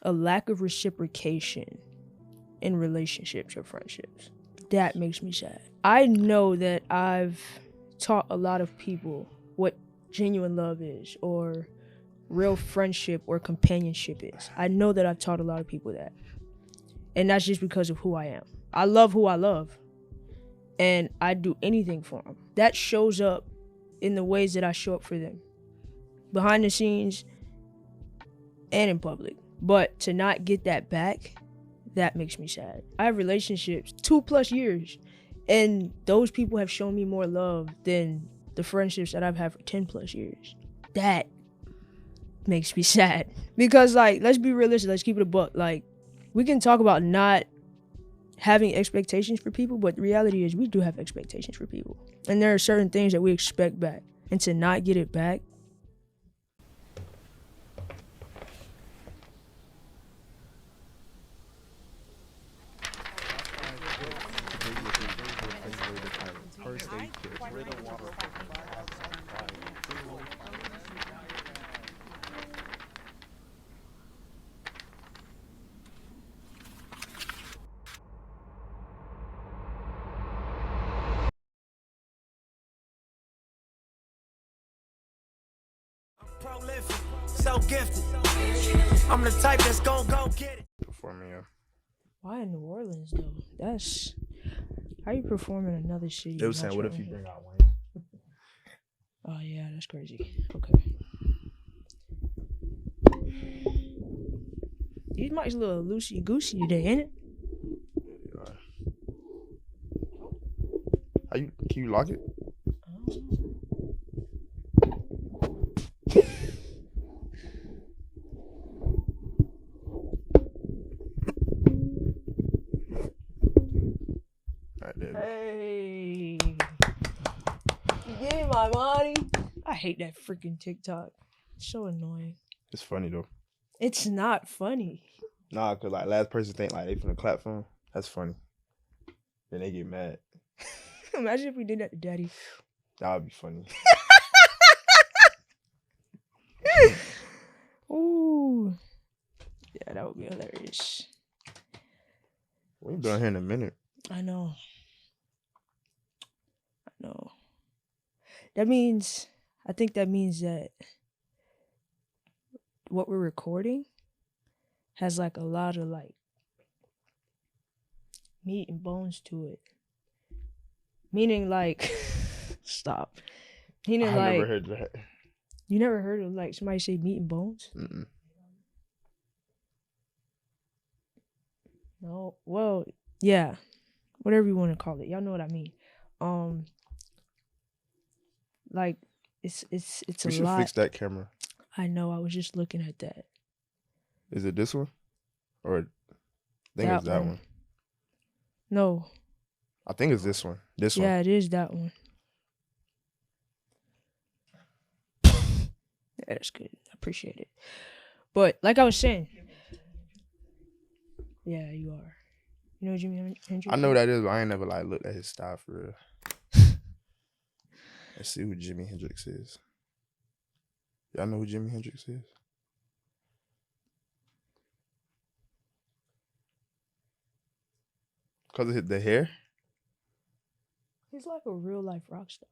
a lack of reciprocation in relationships or friendships. That makes me sad. I know that I've taught a lot of people what genuine love is, or real friendship or companionship is. I know that I've taught a lot of people that. And that's just because of who I am. I love who I love. And I do anything for them. That shows up in the ways that I show up for them. Behind the scenes and in public. But to not get that back, that makes me sad. I have relationships 2+ years, and those people have shown me more love than the friendships that I've had for 10+ years. That makes me sad. Because, like, let's be realistic, let's keep it a buck. Like, we can talk about not having expectations for people, but the reality is we do have expectations for people. And there are certain things that we expect back. And to not get it back, Prolific, so gifted. I'm the type that's gon' go get it. Performing, yeah. why in New Orleans though? That's how you perform in another city. They were saying, what not if you your own? bring out Wayne? Oh yeah, that's crazy. Okay. These mics a little loosey goosey today, ain't it? How you? Can you lock it? Hey, you give me my money. I hate that freaking TikTok. It's so annoying. It's funny though. It's not funny. Nah, cause like last person think like they finna clap for him. That's funny. Then they get mad. Imagine if we did that to Daddy. That would be funny. Ooh. Yeah, that would be hilarious. We ain't been here in a minute. I know. I think that means that what we're recording has like a lot of like meat and bones to it. Meaning like, stop. Meaning I like, never heard that. you never heard of like somebody say meat and bones? Mm-mm. No, well, yeah, whatever you want to call it. Y'all know what I mean. Like it's We a should lot. fix that camera. I know. I was just looking at that. Is it this one? Or I think That it's that one. one. No. I think it's this one. This one. Yeah, it is that one. Yeah, that's good. I appreciate it. But like I was saying, yeah, you are. You know Jimi Hendrix? I know that is, but I ain't never like looked at his style for real. Let's see who Jimi Hendrix is. Y'all know who Jimi Hendrix is? Because of the hair? He's like a real life rock star.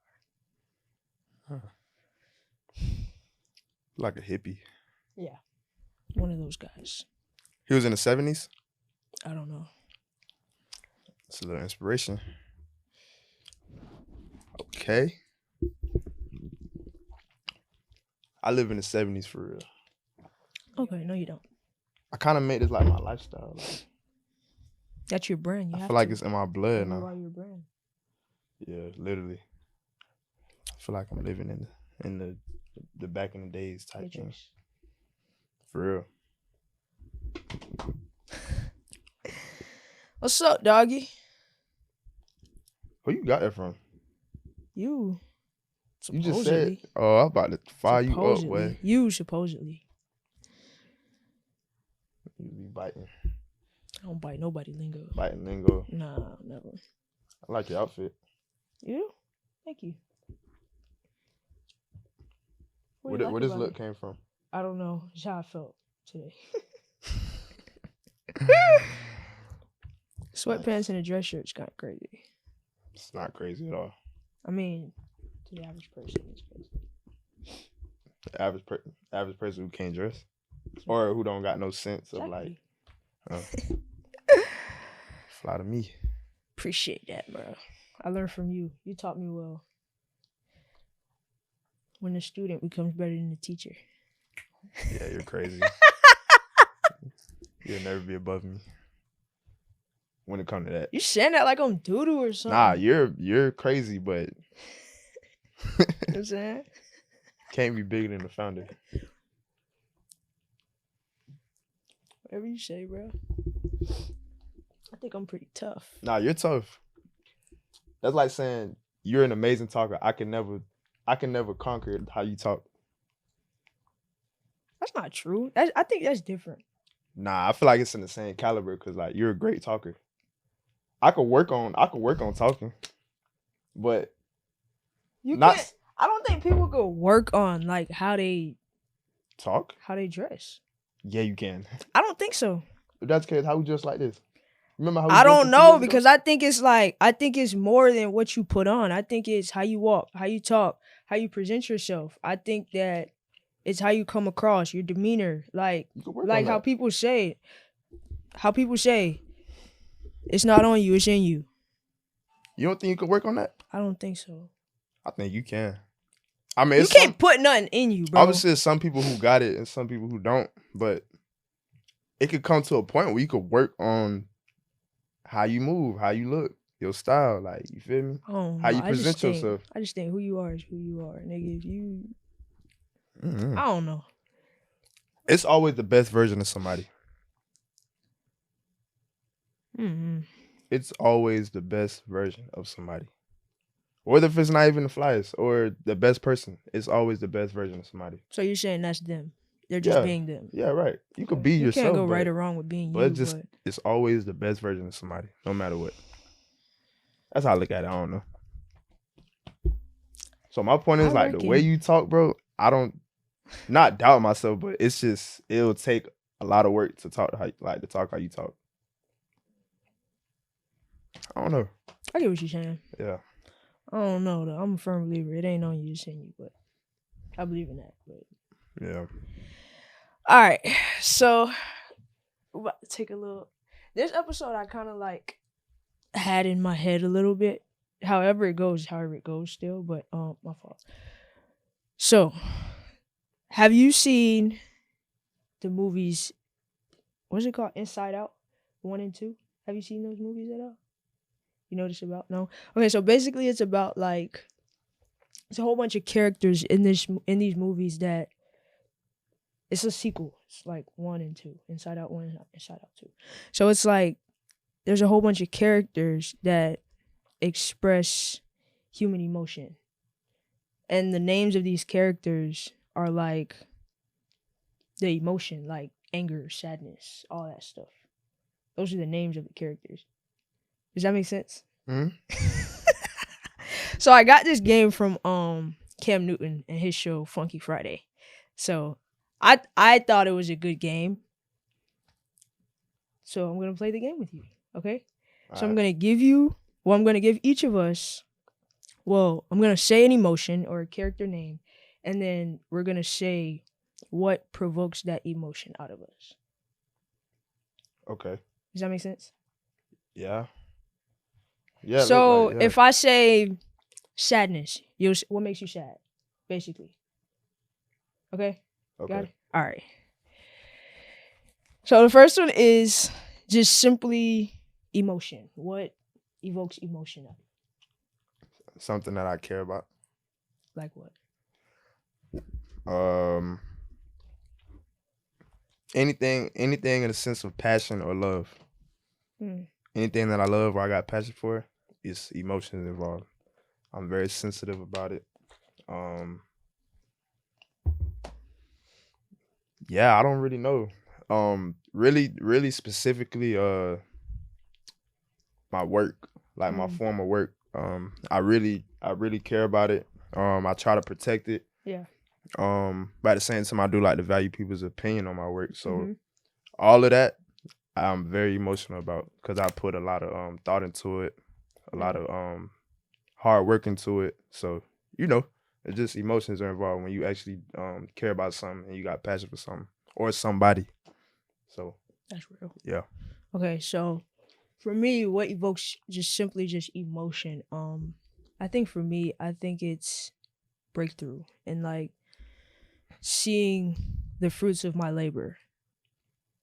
Huh. Like a hippie. Yeah, one of those guys. He was in the 70s? I don't know. It's a little inspiration. Okay. I live in the 70s for real. Okay, no, you don't. I kind of made this like my lifestyle. Like, That's your brand. You I have feel like to. it's in my blood You now. are your brand. Yeah, literally. I feel like I'm living in the back in the days type thing. Matrix. For real. What's up, doggy? Where you got that from? You. You just Supposedly. said, oh, I'm about to fire you up, way. You supposedly. You be biting. I don't bite nobody lingo. Biting lingo. Nah, never. I like your outfit. You? Thank you. Where this look came from? I don't know. It's how I felt today. Sweatpants and a dress shirt is kind of crazy. It's not crazy at all. I mean, to the average person, it's crazy. The average person who can't dress or who don't got no sense of like. Fly to me. Appreciate that, bro. I learned from you. You taught me well. When the student becomes better than the teacher. Yeah, you're crazy. You'll never be above me. When it comes to that. You saying that like I'm doo-doo or something? Nah, you're crazy, but you know what I'm saying? Can't be bigger than the founder. Whatever you say, bro. I think I'm pretty tough. Nah, you're tough. That's like saying you're an amazing talker. I can never conquer how you talk. That's not true. I think that's different. Nah, I feel like it's in the same caliber because like you're a great talker. I could work on talking, but I don't think people could work on like how they talk, how they dress. Yeah, you can. I don't think so. If that's the case, how we dress like this? Remember how we I don't know ago? because I think it's more than what you put on. I think it's how you walk, how you talk, how you present yourself. I think that it's how you come across, your demeanor, like how people say, it's not on you, it's in you. You don't think you could work on that? I don't think so. I think you can. I mean, you can't put nothing in you, bro. Obviously, there's some people who got it and some people who don't, but it could come to a point where you could work on how you move, how you look, your style, like, you feel me? How you present yourself. I just think who you are is who you are, nigga. If you, I don't know. It's always the best version of somebody. It's always the best version of somebody. Whether if it's not even the flyest or the best person, it's always the best version of somebody. So you're saying that's them. They're just being them. Yeah, right. You could be yourself. You can't go right or wrong with being you. But it's always the best version of somebody, no matter what. That's how I look at it. I don't know. So my point is, like, the way you talk, bro, I don't not doubt myself, but it's just, it'll take a lot of work to talk how you talk. I don't know. I get what you're saying. Yeah. I don't know though. I'm a firm believer. It ain't on you, it's in you, but I believe in that. But yeah. All right. So we're about to take a little. This episode I kind of like had in my head a little bit. However it goes still, but my fault. So, have you seen the movies? What's it called? Inside Out 1 and 2. Have you seen those movies at all? You know this about? No? Okay, so basically it's about like it's a whole bunch of characters in these movies that it's a sequel. It's like 1 and 2. Inside Out 1, Inside Out 2. So it's like there's a whole bunch of characters that express human emotion. And the names of these characters are like the emotion, like anger, sadness, all that stuff. Those are the names of the characters. Does that make sense? So I got this game from Cam Newton and his show Funky Friday. So I thought it was a good game. So I'm gonna play the game with you. Okay? So I'm gonna give each of us, I'm gonna say an emotion or a character name, and then we're gonna say what provokes that emotion out of us. Okay. Does that make sense? Yeah. Yeah. So if I say sadness, what makes you sad? Basically. Okay? Got it? All right. So the first one is just simply emotion. What evokes emotion out of you? Something that I care about. Like what? Anything in the sense of passion or love. Anything that I love or I got passion for, is emotions involved. I'm very sensitive about it. Yeah, I don't really know. Really specifically, my work, like my form of work. I really care about it. I try to protect it. Yeah. But at the same time, I do like to value people's opinion on my work. So all of that, I'm very emotional about, because I put a lot of thought into it, a lot of hard work into it. So, you know, it's just emotions are involved when you actually care about something and you got passion for something or somebody. So that's real. Yeah. Okay, so for me, what evokes just emotion? I think for me, it's breakthrough and like seeing the fruits of my labor.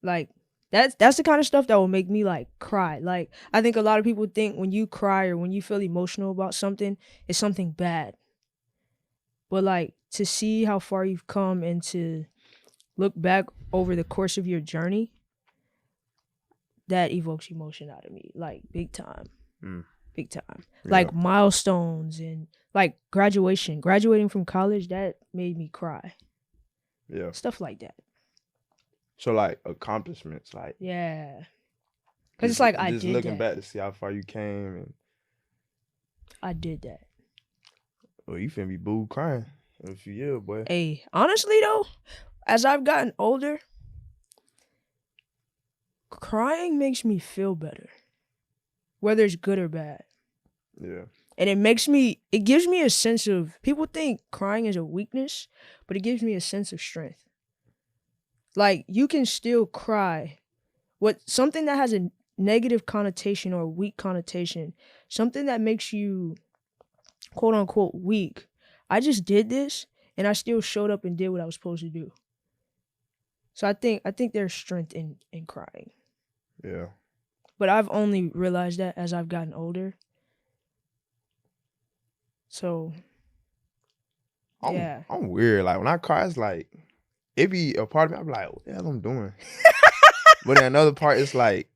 Like that's the kind of stuff that will make me like cry. Like I think a lot of people think when you cry or when you feel emotional about something, it's something bad. But like to see how far you've come and to look back over the course of your journey, that evokes emotion out of me, like big time. Big time. Yeah. Like milestones and like graduating from college, that made me cry. Yeah. Stuff like that. So like accomplishments, like yeah, because it's like I did just looking that. back to see how far you came, and I did that. well, you finna be boo crying in a few years, boy. Hey, honestly though, as I've gotten older, crying makes me feel better, whether it's good or bad. Yeah. And it gives me a sense of, people think crying is a weakness, but it gives me a sense of strength. Like, you can still cry. Something that has a negative connotation or a weak connotation, something that makes you, quote unquote, weak. I just did this, and I still showed up and did what I was supposed to do. So I think there's strength in crying. Yeah. But I've only realized that as I've gotten older. So, yeah. I'm weird. Like, when I cry, it's like, it be a part of me, I be like, what the hell I'm doing? But then another part, it's like,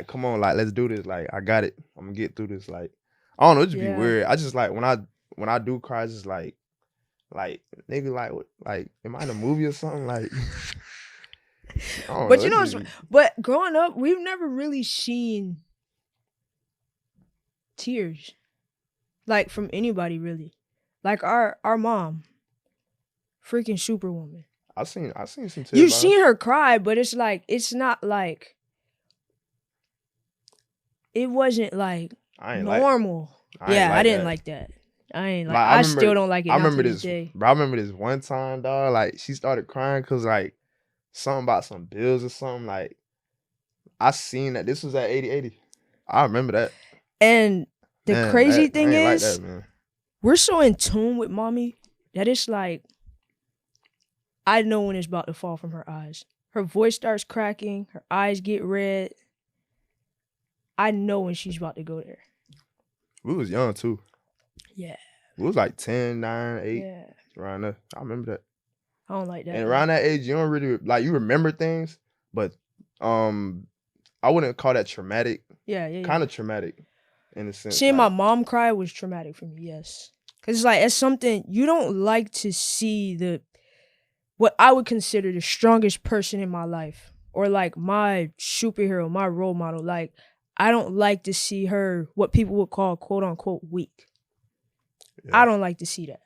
come on, like, let's do this. Like, I got it. I'm gonna get through this. Like, I don't know, it just be weird. I just like, when I do cry, it's just like, nigga, like, what, like, am I in a movie or something? Like, but but growing up, we've never really seen tears, like, from anybody, really. Like our mom, freaking superwoman. I seen some tears. You've seen her cry, but it's like, it's not like, it wasn't like normal. I didn't like that. I still don't like it. I remember this. Bro, I remember this one time, dog. Like, she started crying because like something about some bills or something. Like, I seen that. This was at 8080. I remember that. And the crazy thing is, like that, man. We're so in tune with mommy that it's like, I know when it's about to fall from her eyes. Her voice starts cracking. Her eyes get red. I know when she's about to go there. We was young too. Yeah. We was like 10, 9, 8. Yeah. Around there. I remember that. I don't like that. And around that age, you don't really, like, you remember things, but I wouldn't call that traumatic. Yeah. Kind of traumatic in a sense. Seeing my mom cry was traumatic for me, yes. Because it's like, it's something you don't like to see, what I would consider the strongest person in my life, or like my superhero, my role model. Like, I don't like to see her, what people would call, quote unquote, weak. Yeah. I don't like to see that.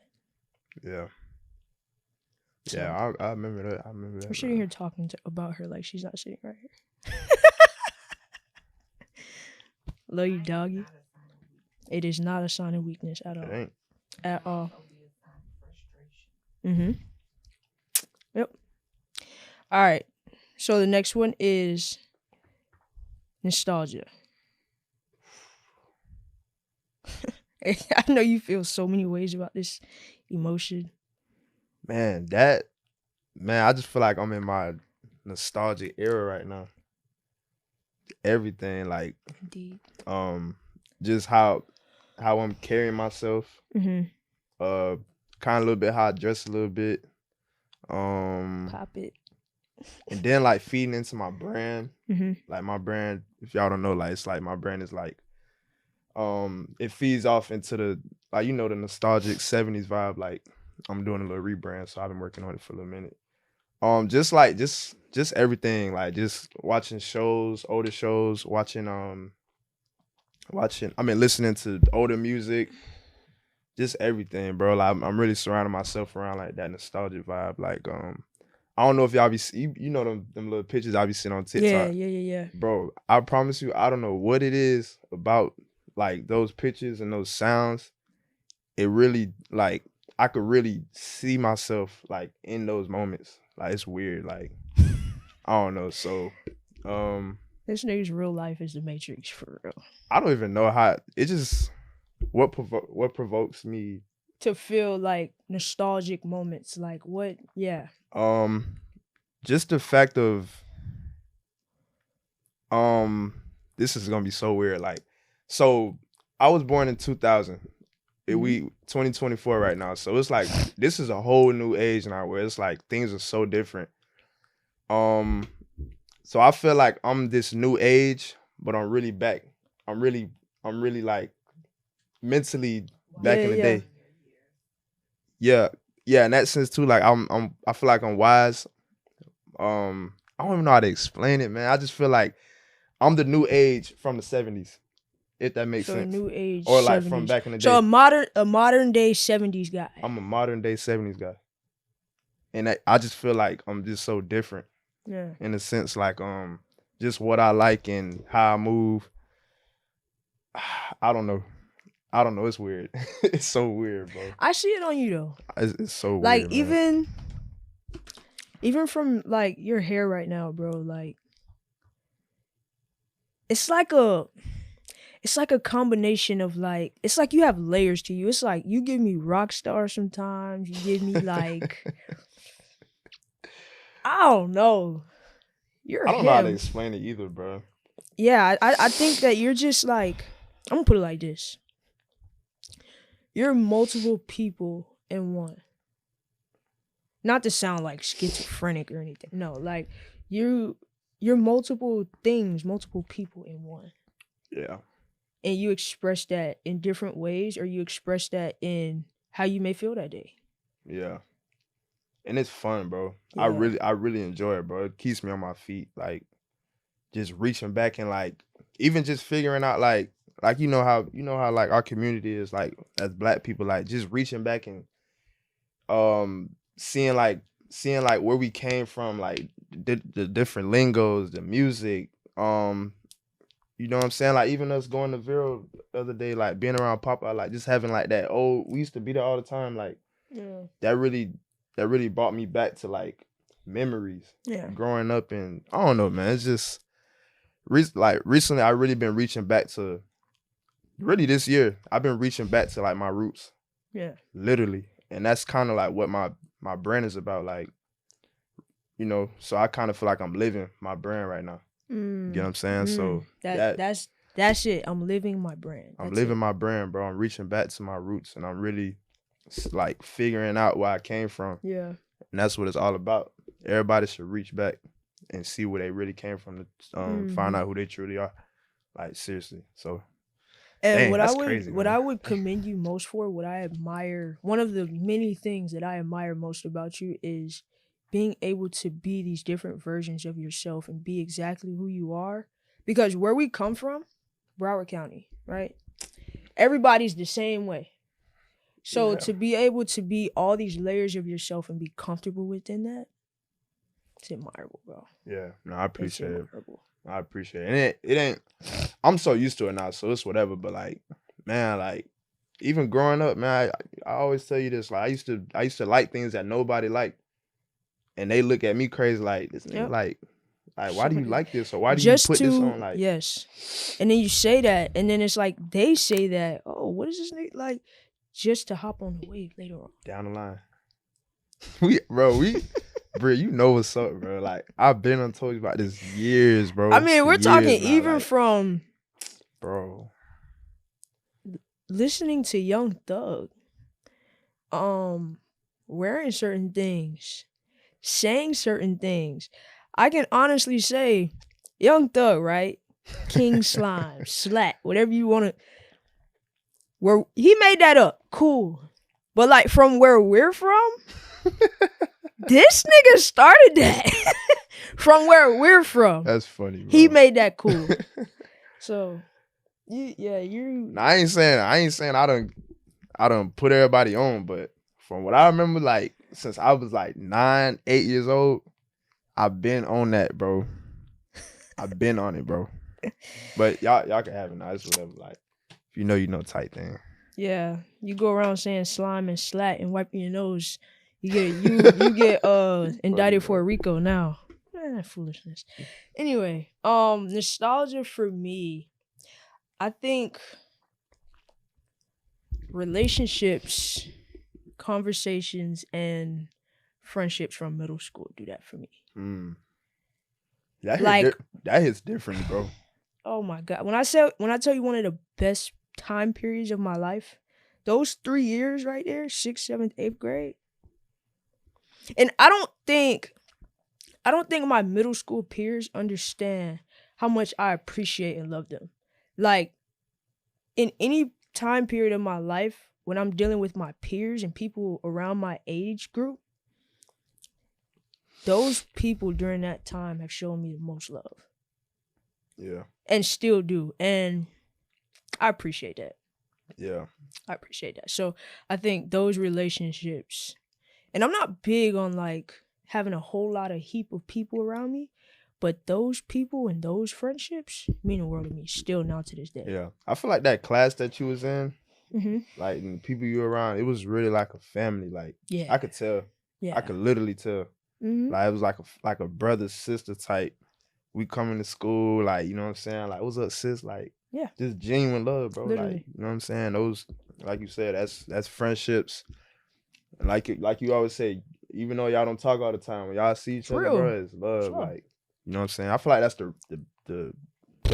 Yeah. So, yeah, I remember that. We're sitting here talking about her like she's not sitting right here. Love you, doggy. It is not a sign of weakness at all. It ain't. At all. Mm-hmm. Yep. All right. So the next one is nostalgia. I know you feel so many ways about this emotion. Man, I just feel like I'm in my nostalgic era right now. Everything, like, indeed. Just how I'm carrying myself. Mm-hmm. Kind of a little bit how I dress a little bit. Pop it. And then like feeding into my brand. Mm-hmm. Like my brand, if y'all don't know, like it's like my brand is like, it feeds off into the, like, you know, the nostalgic 70s vibe. Like, I'm doing a little rebrand, so I've been working on it for a little minute. Just everything, like just watching shows, older shows, listening to older music, just everything, bro. Like, I'm really surrounding myself around like that nostalgic vibe. Like, I don't know if y'all be you know them little pictures I be seeing on TikTok. Yeah. Bro, I promise you, I don't know what it is about like those pictures and those sounds. It really like I could really see myself like in those moments. Like it's weird. Like I don't know. So this nigga's real life is the Matrix for real. I don't even know how it just what provokes me to feel like nostalgic moments. Like what? Yeah. Just the fact of this is gonna be so weird. Like, so I was born in 2000. We 2024 right now. So it's like this is a whole new age now where it's like things are so different. So I feel like I'm this new age, but I'm really back. I'm really like mentally back in the day. Yeah, in that sense too. Like I feel like I'm wise. I don't even know how to explain it, man. I just feel like I'm the new age from the 70s, if that makes sense. So new age, or like 70s. From back in the day. So a modern day 70s guy. I'm a modern day 70s guy, and I just feel like I'm just so different. Yeah. In a sense, like just what I like and how I move. I don't know. It's weird. It's so weird, bro. I see it on you though. It's so weird. Like man. even from like your hair right now, bro. Like it's like a combination of like it's like you have layers to you. It's like you give me rock star sometimes. You give me like I don't know. I don't know how to explain it either, bro. Yeah, I think that you're just like I'm gonna put it like this. You're multiple people in one. Not to sound like schizophrenic or anything. No, like you're multiple things, multiple people in one. Yeah. And you express that in different ways, or you express that in how you may feel that day. Yeah. And it's fun, bro. Yeah. I really enjoy it, bro. It keeps me on my feet. Like just reaching back and like even just figuring out like you know how like our community is like as Black people, like just reaching back and seeing like where we came from, like the different lingos, the music, you know what I'm saying? Like even us going to Vero the other day, like being around Papa, like just having like that old, we used to be there all the time, like that really brought me back to like memories. Yeah. Growing up, and I don't know, man. It's just like recently I really been reaching back to really this year. I've been reaching back to like my roots. Yeah. Literally. And that's kind of like what my brand is about, like, you know, so I kind of feel like I'm living my brand right now. You get what I'm saying? So that's it. I'm living my brand. I'm living my brand, bro. I'm reaching back to my roots, and I'm really like figuring out where I came from. Yeah. And that's what it's all about. Everybody should reach back and see where they really came from to find out who they truly are. Like seriously. So and dang, what I would commend you most for, what I admire, one of the many things that I admire most about you is being able to be these different versions of yourself and be exactly who you are. Because where we come from, Broward County, right? Everybody's the same way. So to be able to be all these layers of yourself and be comfortable within that, it's admirable, bro. Yeah, no, I appreciate it. I appreciate it. And it ain't, I'm so used to it now, so it's whatever. But like, man, like even growing up, man, I always tell you this. Like I used to like things that nobody liked, and they look at me crazy like this nigga, like why do you like this, or why do you put this on? Like yes, and then you say that, and then it's like they say that, oh, what is this nigga like? Just to hop on the wave later on down the line. Bro, you know what's up, bro. Like, I've been on told you about this years, bro. I mean, we're talking now, even like, from... Bro. Listening to Young Thug. Wearing certain things. Saying certain things. I can honestly say, Young Thug, right? King Slime, Slat, whatever you want to... Where he made that up. Cool. But, like, from where we're from... This nigga started that from where we're from. That's funny, bro. He made that cool. So, you. Nah, I ain't saying I done put everybody on, but from what I remember, like since I was like 9, 8 years old, I've been on that, bro. I've been on it, bro. But y'all can have it now. It's whatever. Like, if you know type thing. Yeah, you go around saying slime and slat and wiping your nose. You get indicted for a RICO now. Foolishness. Anyway, nostalgia for me, I think relationships, conversations, and friendships from middle school do that for me. That hits differently, bro. Oh my God. When I tell you one of the best time periods of my life, those 3 years right there, 6th, 7th, 8th grade. And I don't think my middle school peers understand how much I appreciate and love them. Like, in any time period of my life, when I'm dealing with my peers and people around my age group, those people during that time have shown me the most love. Yeah. And still do. And I appreciate that. Yeah. I appreciate that. So I think those relationships, and I'm not big on like having a whole lot of heap of people around me, but those people and those friendships mean the world to me still now to this day. Yeah. I feel like that class that you was in, like, and the people you were around, it was really like a family. Like, yeah. I could tell. Yeah. I could literally tell. Like, it was like a brother sister type. We coming to school, like, you know what I'm saying? Like, what's up, sis? Like, yeah, just genuine love, bro. Literally. Like, you know what I'm saying? Those, like you said, that's friendships. And like you always say, even though y'all don't talk all the time, when y'all see each other, bro, it's love. Sure. Like, you know what I'm saying? I feel like that's the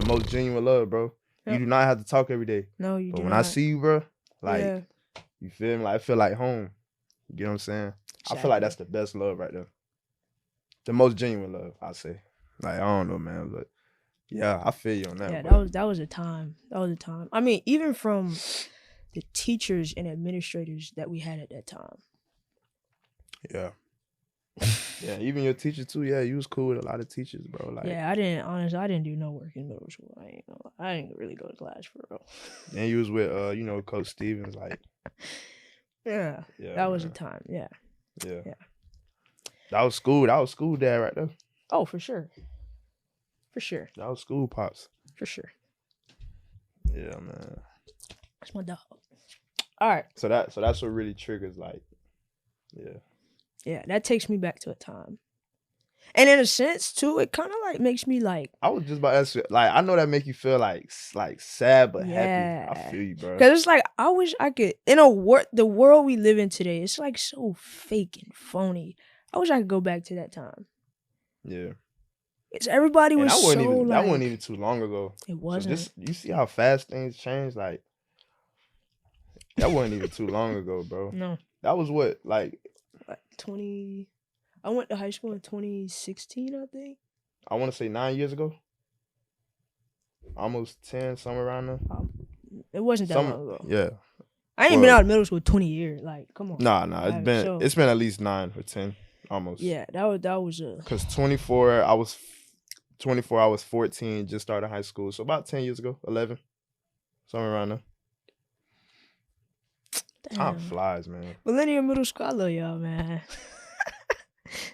most genuine love, bro. Yep. You do not have to talk every day. No, you do not. But when I see you, bro, like, you feel me? Like, I feel like home. You get what I'm saying? Exactly. I feel like that's the best love right there. The most genuine love, I say. Like, I don't know, man, but yeah, I feel you on that. Yeah, bro. that was a time. That was a time. I mean, even from the teachers and administrators that we had at that time. Yeah. Yeah, even your teacher too. Yeah, you was cool with a lot of teachers, bro. Like, yeah, I didn't do no work in middle school. I didn't really go to class for real. And you was with Coach Stevens, like. Yeah, that was a time. Yeah. That was school. That was school dad right there. Oh, for sure. For sure. That was school pops. For sure. Yeah, man. That's my dog. All right. So that's what really triggers, like, yeah. Yeah, that takes me back to a time. And in a sense, too, it kind of like makes me like. I was just about to ask you, like, I know that make you feel like sad but happy. I feel you, bro. Because it's like, I wish I could, the world we live in today, it's like so fake and phony. I wish I could go back to that time. Yeah. It's everybody was so like. That wasn't even too long ago. It wasn't. So you see how fast things change? Like, that wasn't even too long ago, bro. No. That was what, like 20. I went to high school in 2016, I think. I want to say 9 years ago. Almost 10, somewhere around there. It wasn't that long ago. Yeah. I ain't been out of middle school 20 years. Like, come on. Nah. It's been at least 9 or 10, almost. Yeah, that was a. Because 24, I was 14, just started high school. So about 10 years ago, 11, somewhere around there. Damn. Time flies, man. Millennium Middle School, I love y'all, man.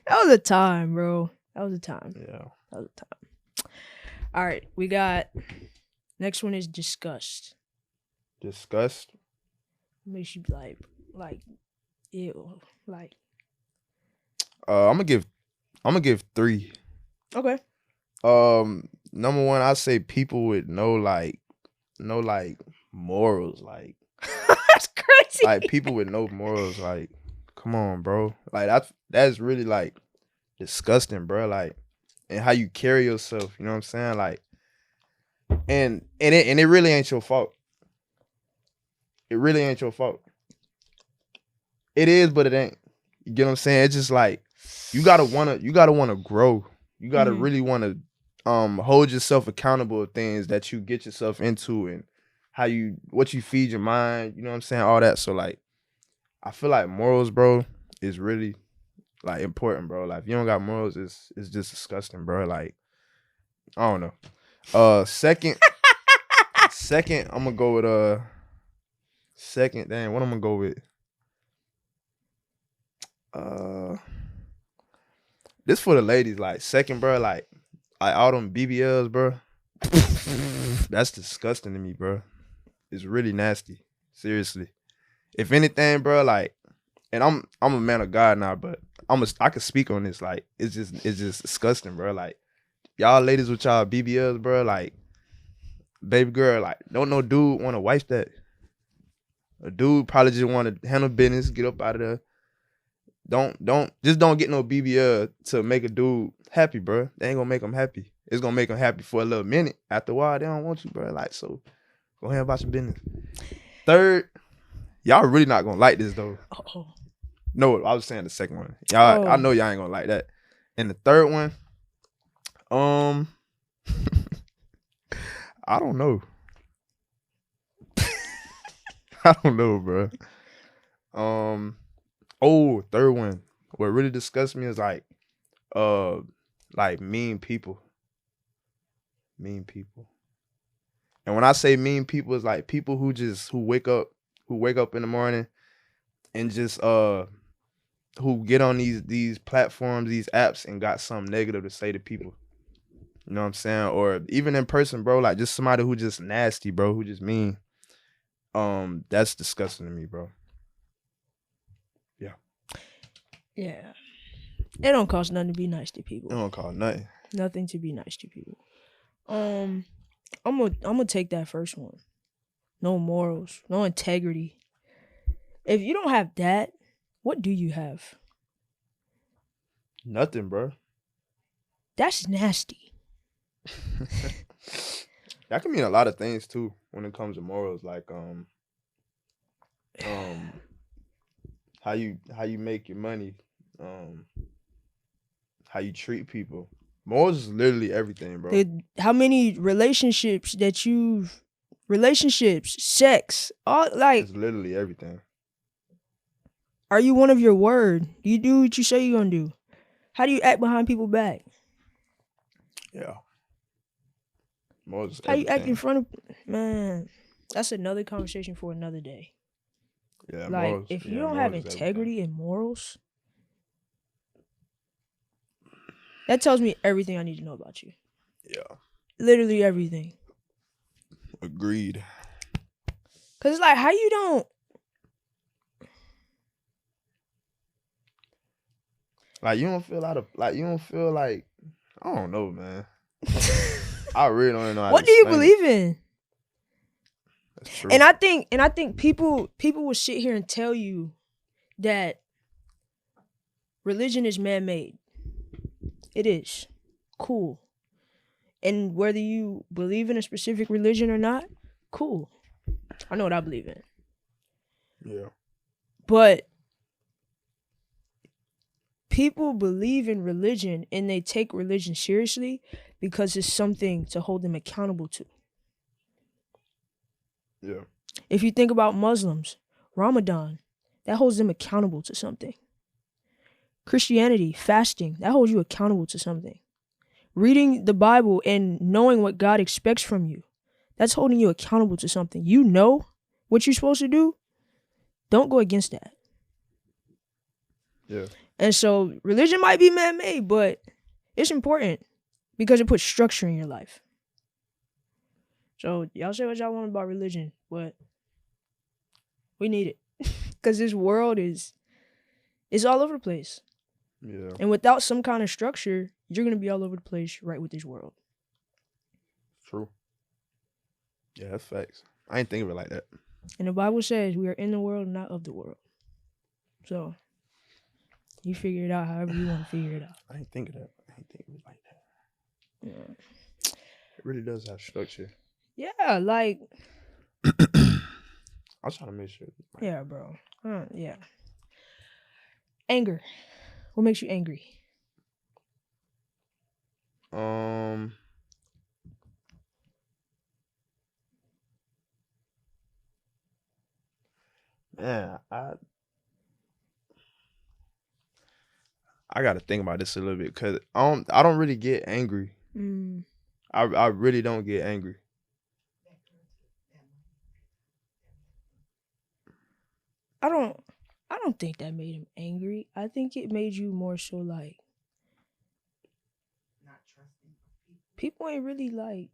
That was a time, bro. That was a time. Yeah. That was a time. All right, we got. Next one is disgust. Disgust? Makes you like, ew, like. I'm gonna give 3. Okay. Number 1, I say people with no morals, like. That's crazy. Like, people with no morals, like, come on, bro. Like, that's really, like, disgusting, bro. Like, and how you carry yourself, you know what I'm saying? Like, and it really ain't your fault. It really ain't your fault. It is, but it ain't. You get what I'm saying? It's just like, you gotta wanna grow. You gotta really wanna hold yourself accountable of things that you get yourself into and what you feed your mind, you know what I'm saying? All that. So, like, I feel like morals, bro, is really, like, important, bro. Like, if you don't got morals, it's just disgusting, bro. Like, I don't know. Second, I'm gonna go with second. Dang, what I'm gonna go with? This for the ladies. Like, second, bro, like all them BBLs, bro. That's disgusting to me, bro. It's really nasty. Seriously. If anything, bro, like, and I'm a man of God now, but I can speak on this. Like, it's just disgusting, bro. Like, y'all ladies with y'all BBLs, bro, like, baby girl, like, don't no dude want to wipe that. A dude probably just want to handle business, get up out of there. Don't get no BBL to make a dude happy, bro. They ain't gonna make him happy. It's gonna make them happy for a little minute. After a while, they don't want you, bro. Like, so go ahead about your business. Third, y'all really not gonna like this though. Uh-oh. No, I was saying the second one. Y'all, I know y'all ain't gonna like that. And the third one, I don't know. I don't know, bro. Third one. What really disgusts me is like mean people. Mean people. And when I say mean people, it's like people who wake up in the morning and just who get on these platforms, these apps, and got something negative to say to people. You know what I'm saying? Or even in person, bro, like just somebody who just nasty, bro, who just mean. That's disgusting to me, bro. Yeah. Yeah. It don't cost nothing to be nice to people. It don't cost nothing. Nothing to be nice to people. I'm gonna take that first one. No morals, no integrity. If you don't have that, what do you have? Nothing, bro. That's nasty. That can mean a lot of things too when it comes to morals, like how you make your money, how you treat people. Morals is literally everything, bro. How many relationships, sex, all like it's literally everything. Are you one of your word? Do you do what you say you're gonna do? How do you act behind people's back? Yeah. Morals is how everything. you act in front of man? That's another conversation for another day. Yeah, like morals, if you don't have integrity and morals, that tells me everything I need to know about you. Yeah. Literally everything. Agreed. Cause it's like how you don't. Like you don't feel like I don't know, man. I really don't know. What do you believe in? That's true. And I think people will sit here and tell you that religion is man-made. It is. Cool. And whether you believe in a specific religion or not, cool. I know what I believe in. Yeah. But people believe in religion and they take religion seriously because it's something to hold them accountable to. Yeah. If you think about Muslims, Ramadan, that holds them accountable to something. Christianity, fasting, that holds you accountable to something. Reading the Bible and knowing what God expects from you, that's holding you accountable to something. You know what you're supposed to do. Don't go against that. Yeah. And so religion might be man-made, but it's important because it puts structure in your life. So y'all say what y'all want about religion, but we need it. Because this world is all over the place. Yeah. And without some kind of structure, you're going to be all over the place right with this world. True. Yeah, that's facts. I ain't think of it like that. And the Bible says we are in the world, not of the world. So you figure it out however you want to figure it out. I ain't think of that. I ain't think of it like that. Yeah. It really does have structure. Yeah, like. I was trying to make sure. Yeah, bro. Yeah. Anger. What makes you angry? Man, I got to think about this a little bit because I don't really get angry. I really don't get angry. I don't think that made him angry. I think it made you more so like people ain't really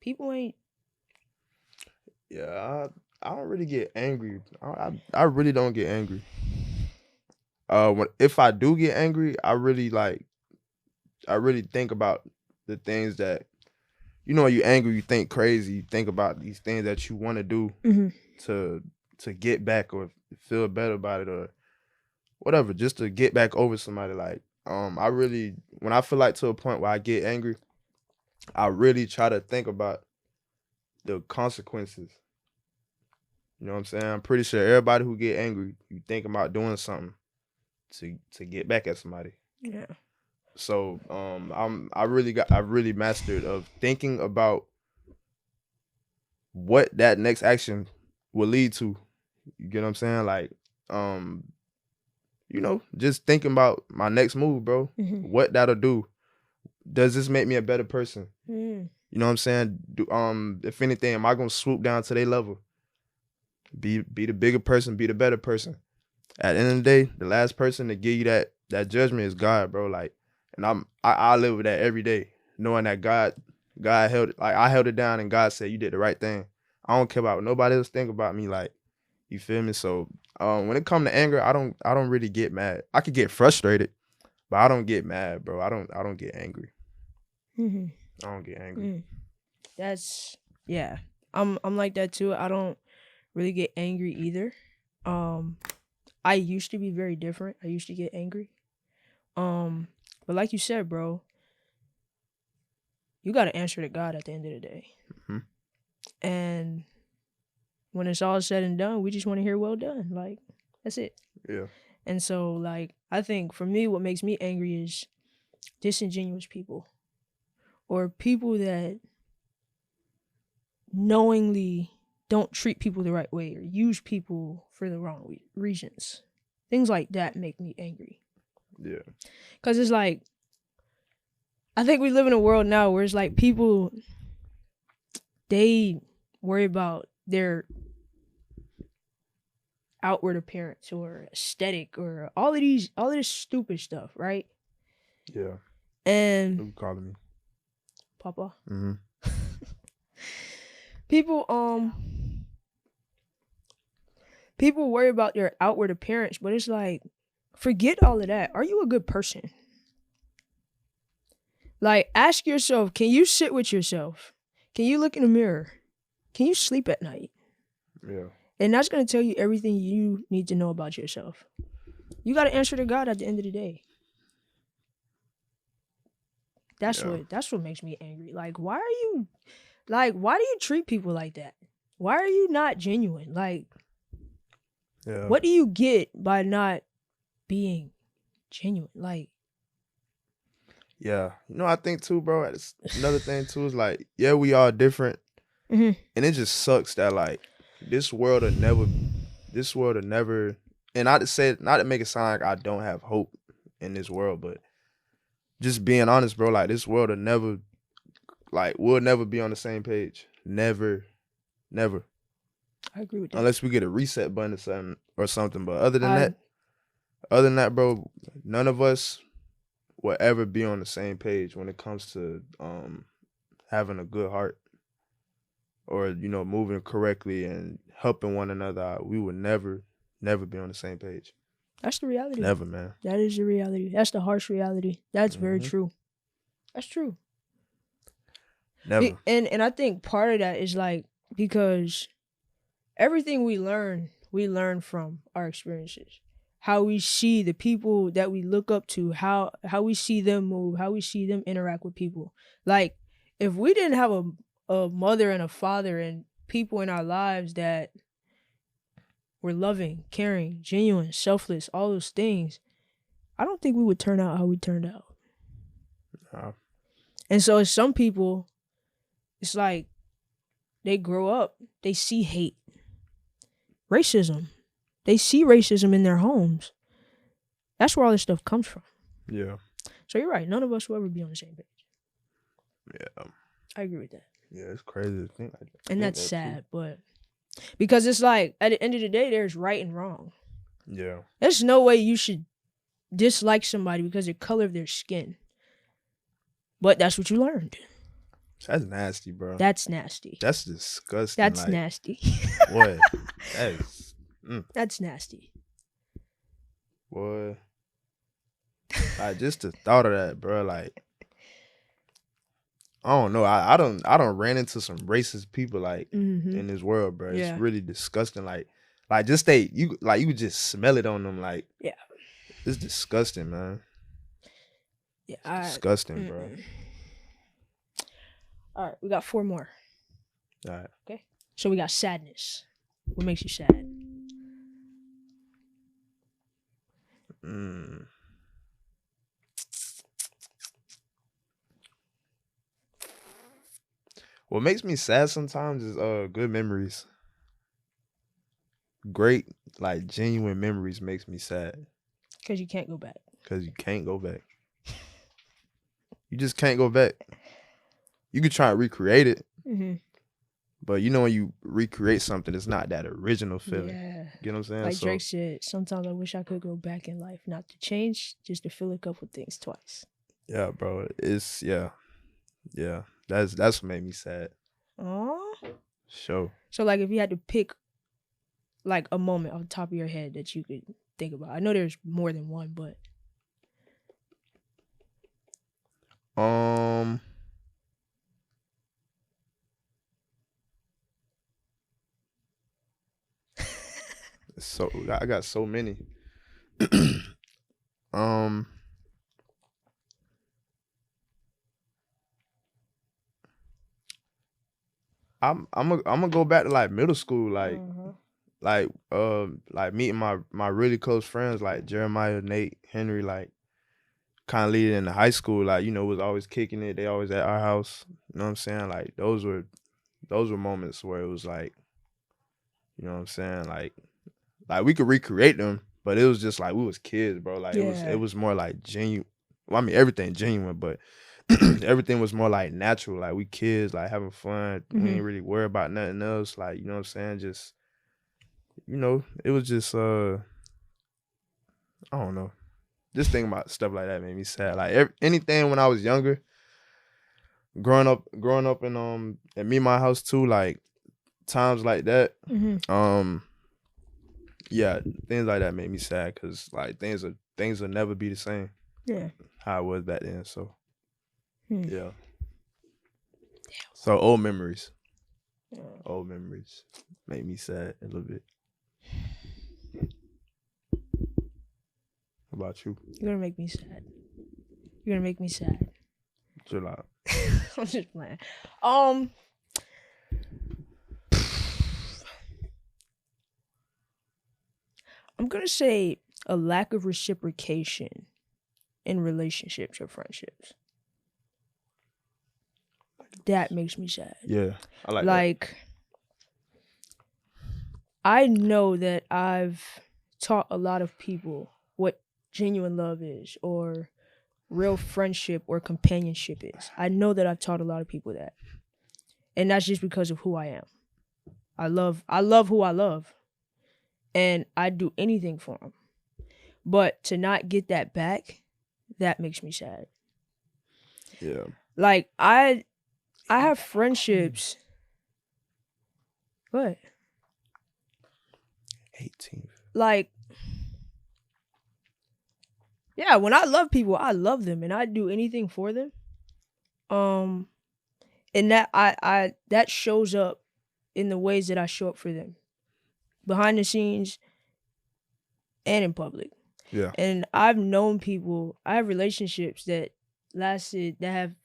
people ain't. Yeah, I don't really get angry. I really don't get angry. If I do get angry, I really think about the things that, when you're angry, you think crazy. You think about these things that you want to do to get back or feel better about it or whatever, just to get back over somebody. Like, I really, when I feel like to a point where I get angry, I really try to think about the consequences. You know what I'm saying? I'm pretty sure everybody who get angry, you think about doing something to get back at somebody. Yeah. So I really mastered of thinking about what that next action will lead to. You get what I'm saying? Like, just thinking about my next move, bro. What that'll do. Does this make me a better person? You know what I'm saying? If anything, am I gonna swoop down to their level? Be the bigger person, be the better person. At the end of the day, the last person to give you that judgment is God, bro. Like, and I live with that every day, knowing that God held it. Like, I held it down, and God said you did the right thing. I don't care about what nobody else think about me. Like, you feel me? So when it comes to anger, I don't really get mad. I could get frustrated, but I don't get mad, bro. I don't get angry. I don't get angry. That's I'm like that too. I don't really get angry either. I used to be very different. I used to get angry. But like you said, bro, you got to answer to God at the end of the day. And when it's all said and done, we just want to hear well done. Like, that's it. Yeah. And so, like, I think for me, what makes me angry is disingenuous people or people that knowingly don't treat people the right way or use people for the wrong reasons. Things like that make me angry. Yeah. Because it's like, I think we live in a world now where it's like people, they worry about their outward appearance or aesthetic or all of this stupid stuff, right? Yeah. And Who calling me? Papa. People worry about their outward appearance, but it's like, forget all of that. Are you a good person? Like, ask yourself, can you sit with yourself? Can you look in the mirror? Can you sleep at night? Yeah. And that's going to tell you everything you need to know about yourself. You got to answer to God at the end of the day. That's what makes me angry. Like, why do you treat people like that? Why are you not genuine? Like, what do you get by not being genuine? Like, yeah. I think too, bro, it's another thing too is like, yeah, we are different. And it just sucks that like this world will never, and not to make it sound like I don't have hope in this world, but just being honest, bro, like this world will never, like, we'll never be on the same page. Never. I agree with that. Unless we get a reset button or something. But other than that, bro, none of us will ever be on the same page when it comes to having a good heart or, moving correctly and helping one another out. We will never be on the same page. That's the reality. Never, man. That is the reality. That's the harsh reality. That's very true. That's true. Never. And I think part of that is like, because everything we learn from our experiences. How we see the people that we look up to, how we see them move, how we see them interact with people. Like, if we didn't have a mother and a father and people in our lives that were loving, caring, genuine, selfless, all those things, I don't think we would turn out how we turned out. No. And so some people, it's like they grow up, they see hate, racism. They see racism in their homes. That's where all this stuff comes from. Yeah. So you're right. None of us will ever be on the same page. Yeah. I agree with that. Yeah, it's crazy to think like that. And that's sad, but because it's like, at the end of the day, there's right and wrong. Yeah. There's no way you should dislike somebody because of the color of their skin. But that's what you learned. That's nasty, bro. That's nasty. That's disgusting. That's like, nasty. What? That's That's nasty. Boy. Like, just the thought of that, bro. Like, I don't know. I don't ran into some racist people like in this world, bro. It's really disgusting. Like just you could just smell it on them. Like, yeah, it's disgusting, man. Yeah, it's disgusting, bro. All right, we got 4 more. All right. Okay. So we got sadness. What makes you sad? What makes me sad sometimes is good memories. Great, like, genuine memories makes me sad. Because you can't go back. Because you can't go back. You just can't go back. You could try and recreate it. But you know when you recreate something, it's not that original feeling. Yeah. You know what I'm saying? Like Drake said, sometimes I wish I could go back in life, not to change, just to feel a couple things twice. Yeah, bro. It's, yeah. That's what made me sad. Aww. Sure. So, like, if you had to pick, like, a moment off the top of your head that you could think about. I know there's more than one, but. So I got so many. I'm gonna go back to like middle school, like meeting my really close friends like Jeremiah, Nate, Henry, like kind of leading into high school, like, you know, was always kicking it. They always at our house. You know what I'm saying? Like those were moments where it was like, you know what I'm saying? Like we could recreate them, but it was just like we was kids, bro. Like it was more like genuine. Well, I mean, everything genuine, but everything was more like natural. Like we kids, like having fun. We ain't really worry about nothing else. Like, you know what I'm saying? Just, you know, it was just I don't know. Just thinking about stuff like that made me sad. Like anything when I was younger, growing up in me my house too, like times like that. Yeah, things like that made me sad because like things will never be the same. Yeah, how it was back then. So yeah. So old memories made me sad a little bit. How about you? You're gonna make me sad. You're gonna make me sad. Chill out. I'm just playing. I'm gonna say a lack of reciprocation in relationships or friendships. That makes me sad. Yeah, I like that. I know that I've taught a lot of people what genuine love is, or real friendship or companionship is. I know that I've taught a lot of people that. And that's just because of who I am. I love who I love. And I'd do anything for them. But to not get that back, that makes me sad. Yeah. Like, I have friendships. What? 18. Like, yeah, when I love people, I love them and I do anything for them. And that that shows up in the ways that I show up for them. Behind the scenes and in public. Yeah. And I've known people, I have relationships that have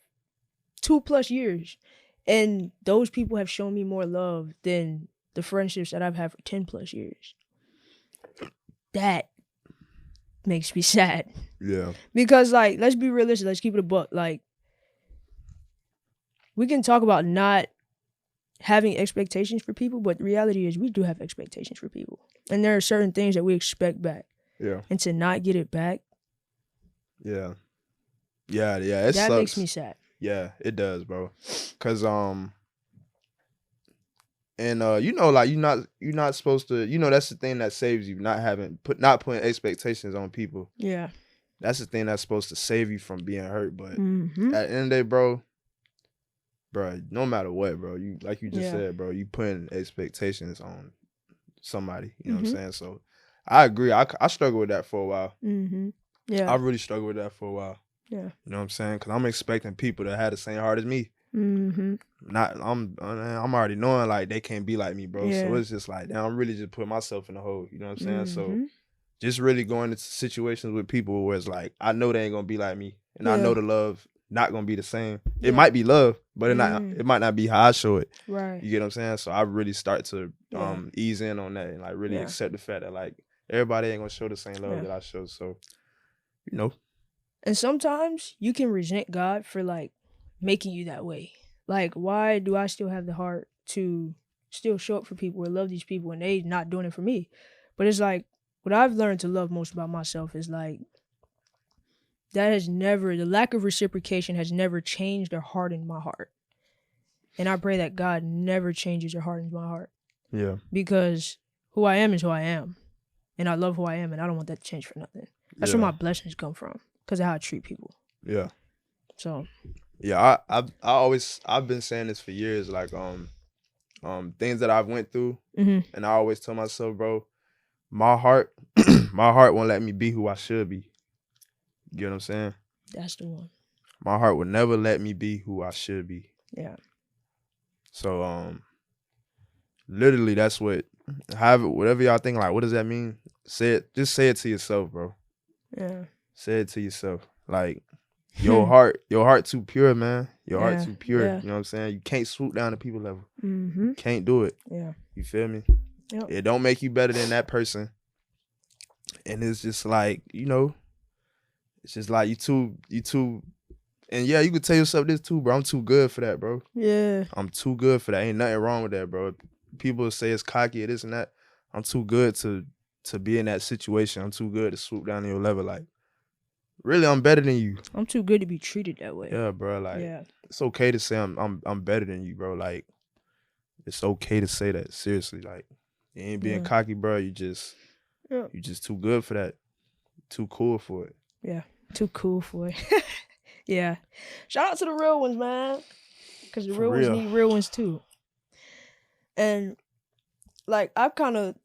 2+ years. And those people have shown me more love than the friendships that I've had for 10+ years. That makes me sad. Yeah. Because, like, let's be realistic. Let's keep it a buck. Like, we can talk about not having expectations for people, but the reality is we do have expectations for people. And there are certain things that we expect back. Yeah. And to not get it back. Yeah. Yeah, it that sucks. Makes me sad. Yeah, it does, bro. Cause you know, like you're not supposed to, you know, that's the thing that saves you, not putting expectations on people. Yeah. that's the thing that's supposed to save you from being hurt. But at the end of the day, bro, no matter what, bro, you like you just said, bro, you putting expectations on somebody. You know what I'm saying? So I agree. I struggled with that for a while. Yeah, I really struggled with that for a while. Yeah, you know what I'm saying? Because I'm expecting people that had the same heart as me. I'm already knowing like they can't be like me, bro. So it's just like, damn, I'm really just putting myself in the hole. You know what I'm saying? So just really going into situations with people where it's like, I know they ain't gonna be like me, and I know the love not gonna be the same. It might be love, but it might not be how I show it. Right. You get what I'm saying? So I really start to ease in on that and like really accept the fact that like everybody ain't gonna show the same love that I show. So, you know. And sometimes you can resent God for like making you that way. Like, why do I still have the heart to still show up for people or love these people and they not doing it for me? But it's like, what I've learned to love most about myself is like, the lack of reciprocation has never changed or hardened my heart. And I pray that God never changes or hardens my heart. Yeah. Because who I am is who I am. And I love who I am, and I don't want that to change for nothing. That's where my blessings come from, because of how I treat people. Yeah. So. Yeah, I've been saying this for years, like things that I've went through, and I always tell myself, bro, my heart won't let me be who I should be. You know what I'm saying? That's the one. My heart would never let me be who I should be. Yeah. So literally that's whatever y'all think, like, what does that mean? Just say it to yourself, bro. Yeah. Say it to yourself. Like, your heart too pure, man. Your heart too pure. Yeah. You know what I'm saying? You can't swoop down to people level. Can't do it. Yeah. You feel me? Yep. It don't make you better than that person. And it's just like, you know, it's just like you too, and yeah, you could tell yourself this too, bro. I'm too good for that, bro. Yeah. I'm too good for that. Ain't nothing wrong with that, bro. People say it's cocky or this and that. I'm too good to be in that situation. I'm too good to swoop down to your level. Like, really, I'm better than you. I'm too good to be treated that way. Yeah, bro. Like, it's okay to say I'm better than you, bro. Like, it's okay to say that. Seriously, like, you ain't being cocky, bro. You just too good for that. Too cool for it. Yeah, too cool for it. Yeah. Shout out to the real ones, man. Because the real ones need real ones too. And like, I've kind of,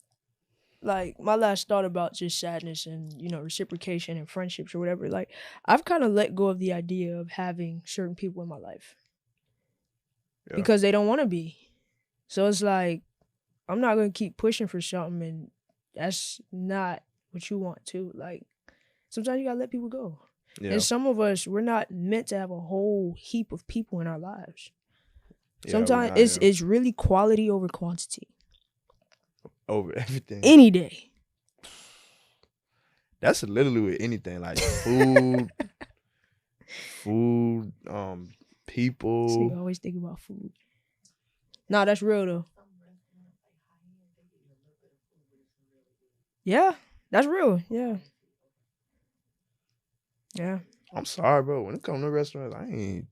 like, my last thought about just sadness and, you know, reciprocation and friendships or whatever, like, I've kind of let go of the idea of having certain people in my life. Yeah. Because they don't want to be. So it's like, I'm not going to keep pushing for something, and that's not what you want to. Like, sometimes you got to let people go. Yeah. And some of us, we're not meant to have a whole heap of people in our lives. Sometimes it's really quality over quantity. Over everything. Any day. That's literally with anything, like food, people. See, you always think about food. Nah, that's real though. Yeah, that's real. Yeah. Yeah. I'm sorry, bro. When it comes to restaurants, I ain't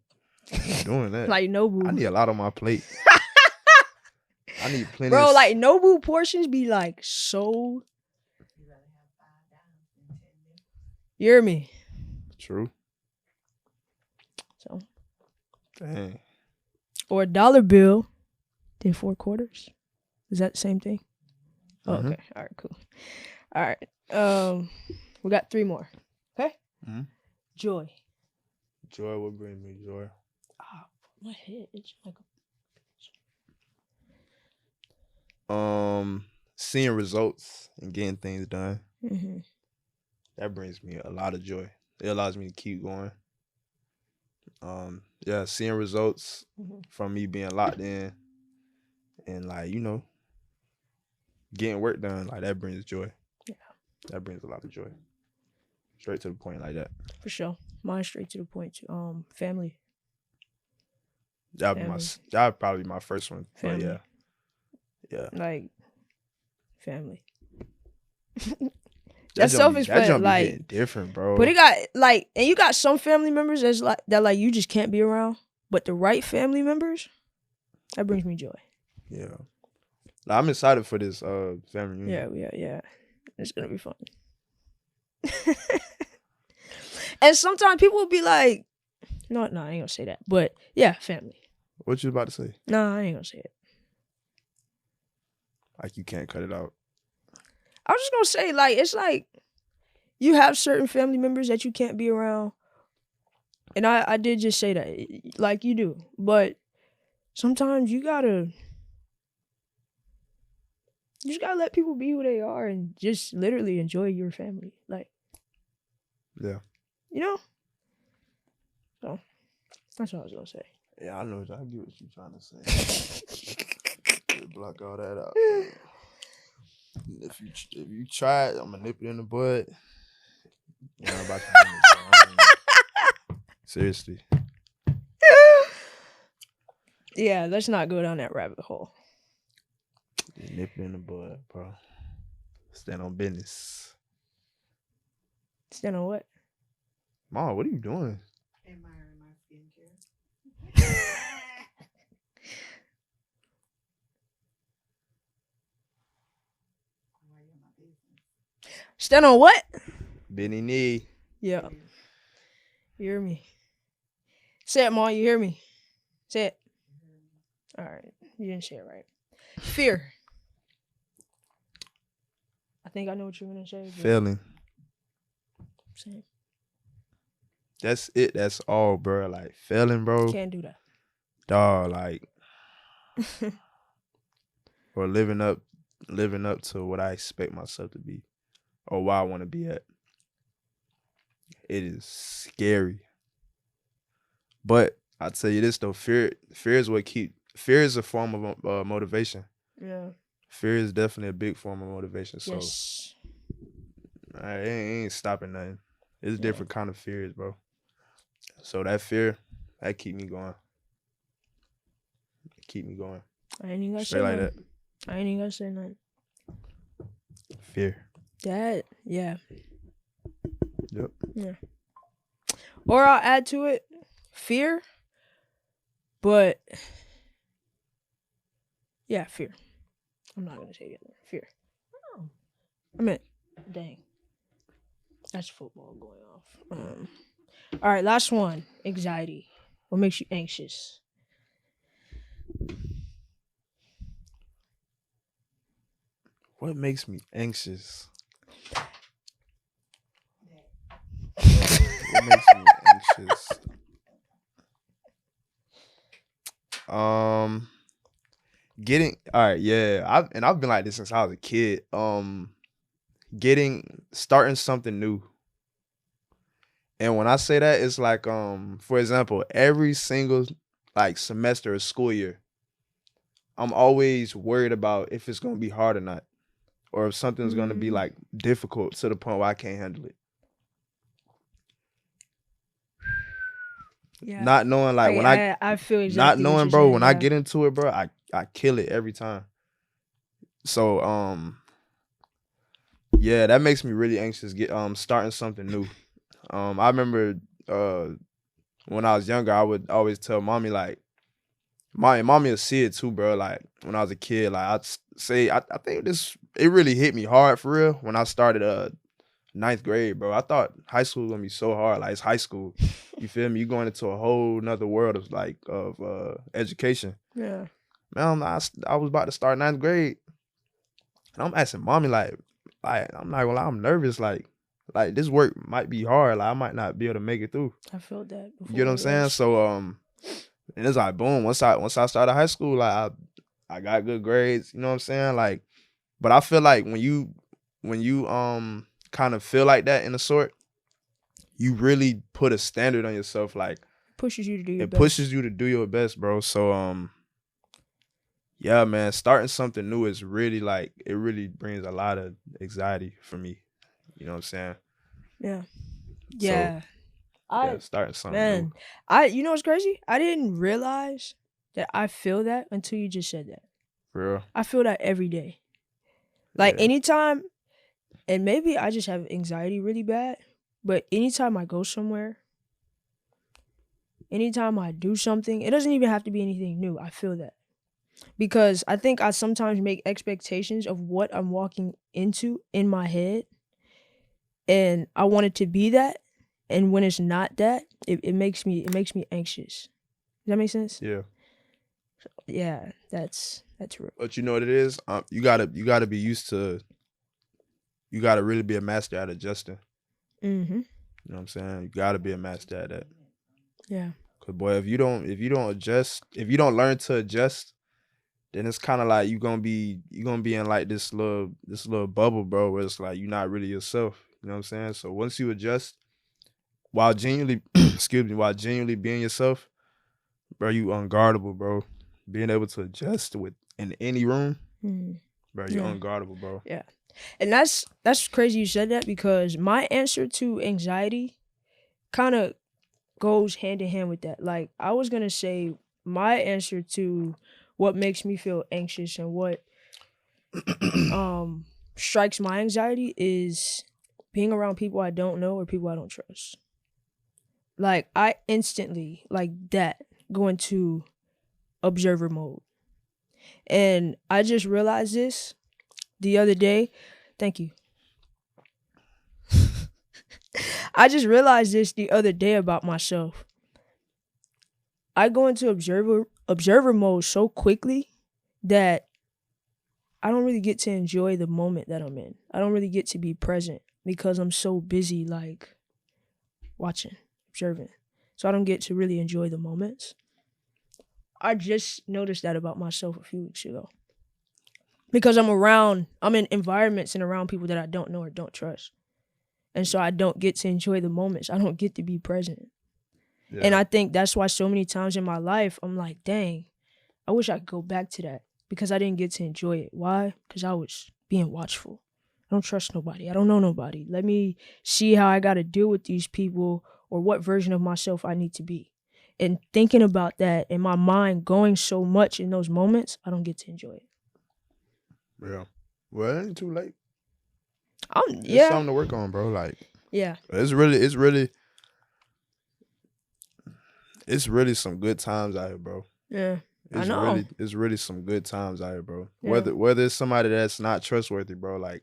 doing that. Like Nobu. I need a lot on my plate. I need plenty. Bro, like Nobu portions be like so. You hear me? True. So. Dang. Or $1 bill, then 4 quarters. Is that the same thing? Oh, okay. All right, cool. All right. We got 3 more. Okay? Joy. Joy, what brings me joy? Oh, my head. It's like seeing results and getting things done. That brings me a lot of joy. It allows me to keep going. Yeah, seeing results from me being locked in and, like, you know, getting work done, like, that brings joy. Yeah. That brings a lot of joy. Straight to the point like that. For sure. Mine's straight to the point too. Family. That'd probably be my first one. Family. But yeah. Like, family. That's selfish, but like different, bro. But it got like, and you got some family members that's like that, like you just can't be around. But the right family members, that brings me joy. Yeah, like, I'm excited for this family reunion. Yeah. It's gonna be fun. And sometimes people will be like, no, I ain't gonna say that. But yeah, family. What you about to say? No, I ain't gonna say it. Like you can't cut it out. I was just gonna say, like, it's like you have certain family members that you can't be around. And I did just say that, like you do. But sometimes you just gotta let people be who they are and just literally enjoy your family. Like, yeah. You know? So, that's what I was gonna say. Yeah, I know. I get what you're trying to say. Block all that out. If you try it, I'm gonna nip it in the bud. You know about your business, so seriously. Yeah, let's not go down that rabbit hole. Nip it in the bud, bro. Stand on business. Stand on what? Mom, what are you doing? Admiring my skincare. Stand on what? Benny knee. Yeah. You hear me? Say it, Mom. You hear me? Say it. All right. You didn't say it right. Fear. I think I know what you're going to say. Failing. Same. That's it. That's all, bro. Like, failing, bro. Can't do that. Dog, like, or living up to what I expect myself to be or where I want to be at. It is scary. But I'll tell you this, though. Fear is a form of motivation. Yeah. Fear is definitely a big form of motivation. So, yes. it ain't stopping nothing. It's different kind of fears, bro. So that fear, that keep me going. Keep me going. I ain't even gonna Straight say like nothing. I ain't even gonna say nothing. Fear. That, yeah. Yep. Yeah. Or I'll add to it, fear, but yeah, fear. I'm not gonna say the other. Fear. Oh. I mean, dang. That's football going off. All right, last one. Anxiety. What makes you anxious? What makes me anxious? What makes me anxious? I've been like this since I was a kid. Starting something new. And when I say that, it's like, for example, every single like semester or school year, I'm always worried about if it's gonna be hard or not. Or if something's gonna be like difficult to the point where I can't handle it. Yeah. Not knowing like I feel exactly not knowing, what bro, saying, when I get into it, bro, I kill it every time. So that makes me really anxious starting something new. I remember when I was younger, I would always tell mommy like mommy will see it too, bro. Like when I was a kid, like I'd say I think it really hit me hard for real when I started 9th grade, bro. I thought high school was gonna be so hard. Like it's high school. You feel me? You going into a whole nother world of education. Yeah. Man, I was about to start 9th grade. And I'm asking mommy like I'm not gonna lie, I'm nervous. Like this work might be hard. Like I might not be able to make it through. I felt that before. You know what I'm saying? So and it's like boom, once I started high school, like I got good grades, you know what I'm saying? Like, but I feel like when you kind of feel like that in a sort, you really put a standard on yourself. Like pushes you to do your best. It pushes you to do your best, bro. So yeah, man, starting something new is really like it really brings a lot of anxiety for me. You know what I'm saying? Yeah. Yeah. So, starting something new. You know what's crazy? I didn't realize that I feel that until you just said that. For real? I feel that every day. Like anytime, and maybe I just have anxiety really bad, but anytime I go somewhere, anytime I do something, it doesn't even have to be anything new. I feel that. Because I think I sometimes make expectations of what I'm walking into in my head, and I want it to be that, And when it's not that, it makes me anxious. Does that make sense? Yeah. Yeah, that's real. But you know what it is? You gotta be used to. You gotta really be a master at adjusting. Mm-hmm. You know what I'm saying? You gotta be a master at that. Yeah. Cause boy, if you don't adjust, if you don't learn to adjust, then it's kind of like you're gonna be in like this little bubble, bro, where it's like you're not really yourself. You know what I'm saying? So once you adjust, while genuinely, while genuinely being yourself, bro, you unguardable, bro. Being able to adjust in any room, bro, you're unguardable, bro. Yeah. And that's crazy you said that, because my answer to anxiety kind of goes hand in hand with that. Like, I was going to say my answer to what makes me feel anxious and what strikes my anxiety is being around people I don't know or people I don't trust. Like, I instantly, like that, go into observer mode. And I just realized this the other day. Thank you. I just realized this the other day about myself. I go into observer mode so quickly that I don't really get to enjoy the moment that I'm in. I don't really get to be present because I'm so busy, like, watching, observing. So I don't get to really enjoy the moments. I just noticed that about myself a few weeks ago. Because I'm in environments and around people that I don't know or don't trust. And so I don't get to enjoy the moments. I don't get to be present. Yeah. And I think that's why so many times in my life, I'm like, dang, I wish I could go back to that, because I didn't get to enjoy it. Why? Because I was being watchful. I don't trust nobody. I don't know nobody. Let me see how I got to deal with these people, or what version of myself I need to be. And thinking about that in my mind, going so much in those moments, I don't get to enjoy it. Yeah. Well, it ain't too late. Yeah. It's something to work on, bro. Like, yeah. It's really some good times out here, bro. Yeah. I know. It's really some good times out here, bro. Yeah. Whether it's somebody that's not trustworthy, bro, like,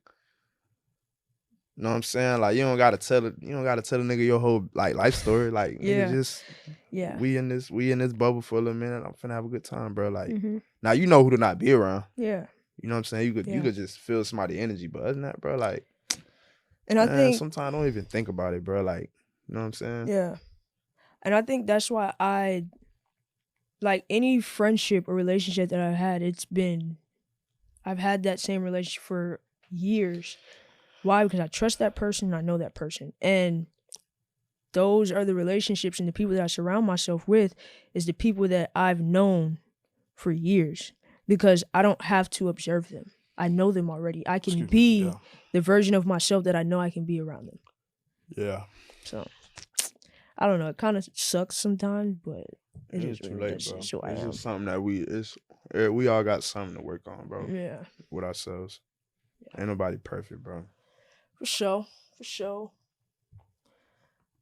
you know what I'm saying? Like, you don't gotta tell a nigga your whole like life story. Like, nigga, just we in this bubble for a little minute. I'm finna have a good time, bro. Like, now you know who to not be around. Yeah. You know what I'm saying? You could just feel somebody's energy, but other than that, bro, like, and I think sometimes I don't even think about it, bro. Like, you know what I'm saying? Yeah. And I think that's why like, any friendship or relationship that I've had, I've had that same relationship for years. Why? Because I trust that person and I know that person. And those are the relationships, and the people that I surround myself with is the people that I've known for years, because I don't have to observe them. I know them already. I can be the version of myself that I know I can be around them. Yeah. So, I don't know. It kind of sucks sometimes, but it is too really late, bro. It's who I am. It's just something that we all got something to work on, bro. Yeah. With ourselves. Yeah. Ain't nobody perfect, bro. For sure.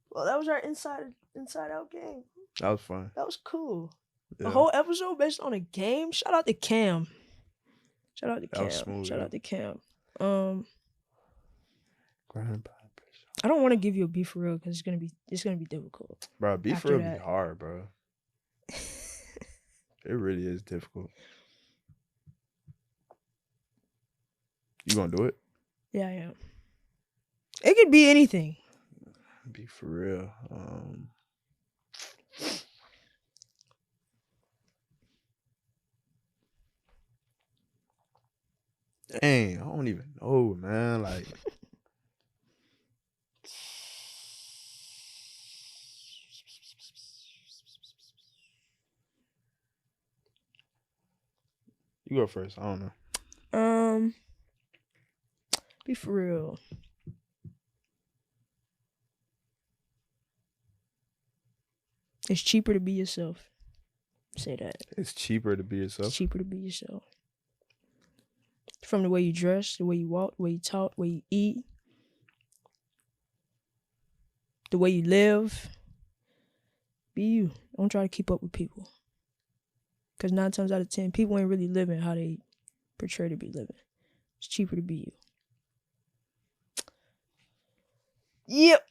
Well, that was our inside out game. That was fun. That was cool. Yeah. A whole episode based on a game. Shout out to Cam. That was smooth, Shout out to Cam. I don't want to give you a beef for real, because it's gonna be difficult. Bro, beef for real be hard, bro. It really is difficult. You gonna do it? Yeah, I am. It could be anything. Be for real. Dang, I don't even know, man. Like, you go first. I don't know. Be for real. It's cheaper to be yourself. Say that. It's cheaper to be yourself. It's cheaper to be yourself. From the way you dress, the way you walk, the way you talk, the way you eat, the way you live. Be you. Don't try to keep up with people. Because 9 times out of 10, people ain't really living how they portray to be living. It's cheaper to be you. Yep.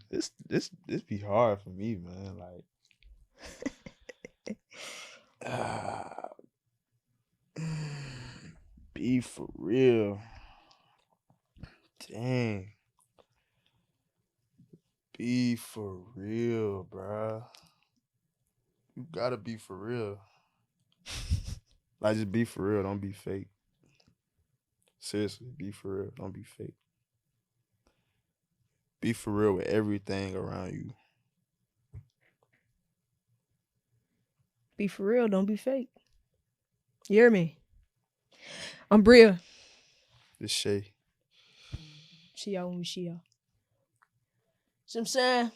This be hard for me, man. Like, be for real. Dang. Be for real, bruh. You gotta be for real. Like, just be for real. Don't be fake. Seriously, be for real. Don't be fake. Be for real with everything around you. Be for real. Don't be fake. You hear me? I'm Briah. This Shay. See y'all when we see y'all. See what I'm saying?